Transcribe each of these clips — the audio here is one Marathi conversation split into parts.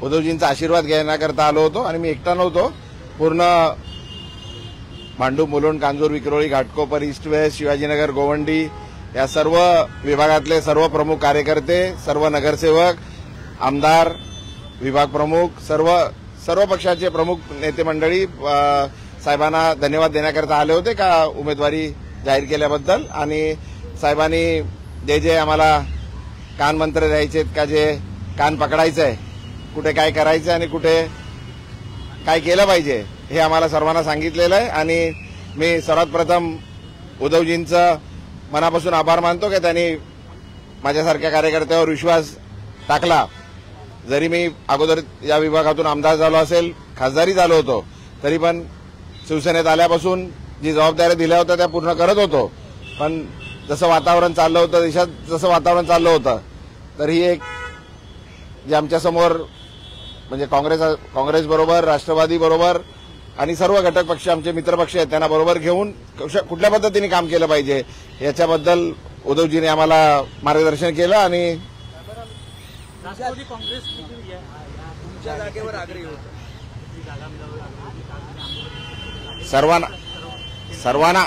उद्धवजींचा आशीर्वाद घेण्याकरता आलो होतो आणि मी एकटा नव्हतो. पूर्ण भांडूप, मुलुंड, कांजूर, विक्रोळी, घाटकोपर, ईस्ट वेस्ट, शिवाजीनगर, गोवंडी या सर्व विभागातले सर्व प्रमुख कार्यकर्ते, सर्व नगरसेवक, आमदार, विभाग प्रमुख, सर्व पक्षाचे प्रमुख नेते मंडळी साहेबांना धन्यवाद देण्याकरता आले होते का उमेदवारी जाहीर केल्याबद्दल. आणि साहेबांनी जे जे आम्हाला कान मंत्र द्यायचे का जे कान पकडायचं आहे, कुठे काय करायचं आणि कुठे काय केलं पाहिजे हे आम्हाला सर्वांना सांगितलेलं आहे. आणि मी सर्वात प्रथम उद्धवजींचं मनापासून आभार मानतो की त्यांनी माझ्यासारख्या कार्यकर्त्यावर विश्वास टाकला. जरी मी अगोदर या विभागातून आमदार झालो असेल, खासदारी झालो होतो, तरी पण शिवसेनेत आल्यापासून जी जबाबदाऱ्या दिल्या होत्या त्या पूर्ण करत होतो. पण जसं वातावरण चाललं होतं, देशात जसं वातावरण चाललं होतं, तर ही एक जे आमच्यासमोर म्हणजे काँग्रेस बरोबर, राष्ट्रवादी बरोबर आणि सर्व घटक पक्ष आमचे मित्रपक्ष आहेत त्यांना बरोबर घेऊन कुठल्या पद्धतीने काम केलं पाहिजे याच्याबद्दल उद्धवजींनी आम्हाला मार्गदर्शन केलं. आणि राष्ट्रवादी काँग्रेस तुमच्या जागेवर आग्रही होतं. सर्वांना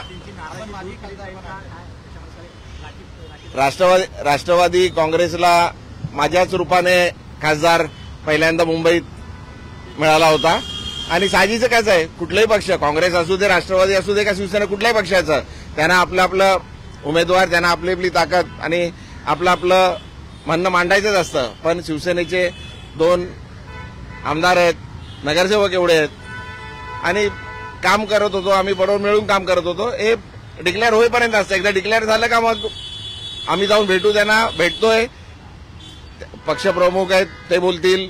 राष्ट्रवादी काँग्रेसला माझ्याच रूपाने खासदार पहिल्यांदा मुंबईत मिळाला होता. आणि साहजिकच कायच आहे, कुठलाही पक्ष, काँग्रेस असू दे, राष्ट्रवादी असू दे का शिवसेना, कुठल्याही पक्षाचं, त्यांना आपलं उमेदवार, त्यांना आपली ताकद आणि आपलं म्हणणं मांडायचंच असतं. पण शिवसेनेचे 2 आमदार आहेत, नगरसेवक एवढे आहेत आणि काम करत होतो आम्ही, बरोबर मिळून काम करत होतो. हे डिक्लेअर होईपर्यंत असतं. एकदा डिक्लेअर झालं का मग आम्ही जाऊन भेटू, त्यांना भेटतोय. पक्षप्रमुख आहेत ते बोलतील,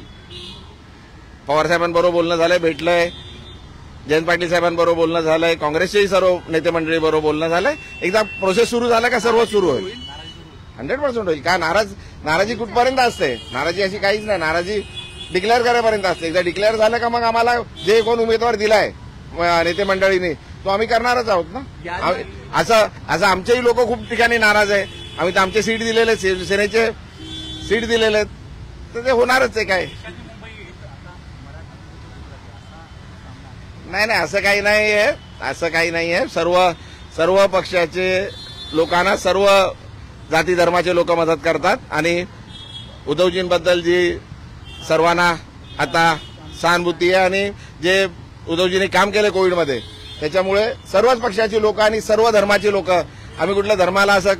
पवारसाहेबांबरोबर बोलणं झालंय, भेटलंय, जयंत पाटील साहेबांबरोबर बोलणं झालंय, काँग्रेसचेही सर्व नेते मंडळीबरोबर बोलणं झालंय. एकदा प्रोसेस सुरू झाला का सर्व सुरू होईल, 100% होईल. का नाराजी कुठपर्यंत असते, नाराजी अशी काहीच नाही, नाराजी डिक्लेअर करायपर्यंत असते. एकदा डिक्लेअर झालं का मग आम्हाला जे कोण उमेदवार दिलाय नेते मंडळींनी तो आम्ही करणारच आहोत ना. असं आमचेही लोक खूप ठिकाणी नाराज आहे. आम्ही तर आमचे सीट दिलेले, शिवसेनेचे सीट दिलेले आहेत, तर ते होणारच आहे. काय नाही, असं काही नाहीये. सर्व पक्षाचे लोकांना, सर्व जाती धर्माचे लोक मदत करतात. आणि उद्धवजींबद्दल जी सर्वांना आता सहानुभूती आहे आणि जे उद्धवजींनी काम केलं कोविडमध्ये, त्याच्यामुळे सर्वच पक्षाची लोक आणि सर्व धर्माची लोक, आम्ही कुठल्या धर्माला असं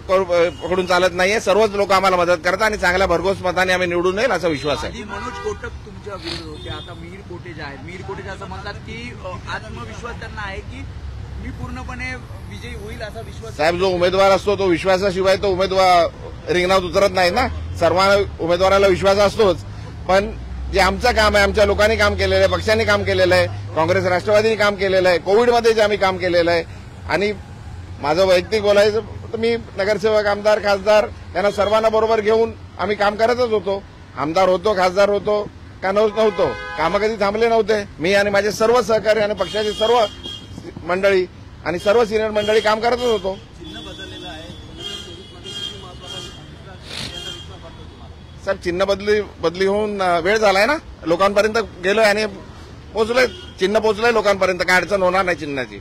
पकडून चालत नाहीये, सर्वच लोक आम्हाला मदत करतात आणि चांगल्या भरघोस मताने आम्ही निवडून येईल असा विश्वास आहे. मनोज कोटक तुमच्या विरोध होते, आता मिहीर कोटे जे आहेत, मिहीर कोटे असं म्हणतात की आत्मविश्वास त्यांना आहे की मी पूर्णपणे विजयी होईल असा विश्वास. साहेब, जो उमेदवार असतो तो विश्वासाशिवाय तो उमेदवार रिंगणात उतरत नाही ना. सर्वांना उमेदवाराला विश्वास असतोच, पण जे आमचं काम आहे, आमच्या लोकांनी काम केलेलं आहे, पक्षांनी काम केलेलं आहे, काँग्रेस राष्ट्रवादीने काम केलेलं आहे, कोविडमध्ये जे आम्ही काम केलेलं आहे. आणि माझं वैयक्तिक बोलायचं तर मी नगरसेवक, आमदार, खासदार यांना सर्वांना बरोबर घेऊन आम्ही काम करतच होतो. आमदार होतो, खासदार होतो का नव्हतो, कामं कधी थांबले नव्हते. मी आणि माझे सर्व सहकारी आणि पक्षाचे सर्व मंडळी आणि सर्व सिनियर मंडळी काम करतच होतो. साहेब, चिन्ह बदली होऊन वेळ झालाय ना, लोकांपर्यंत गेलोय आणि पोहोचलोय, चिन्ह पोहोचलंय लोकांपर्यंत, काय अडचण होणार नाही चिन्हाची.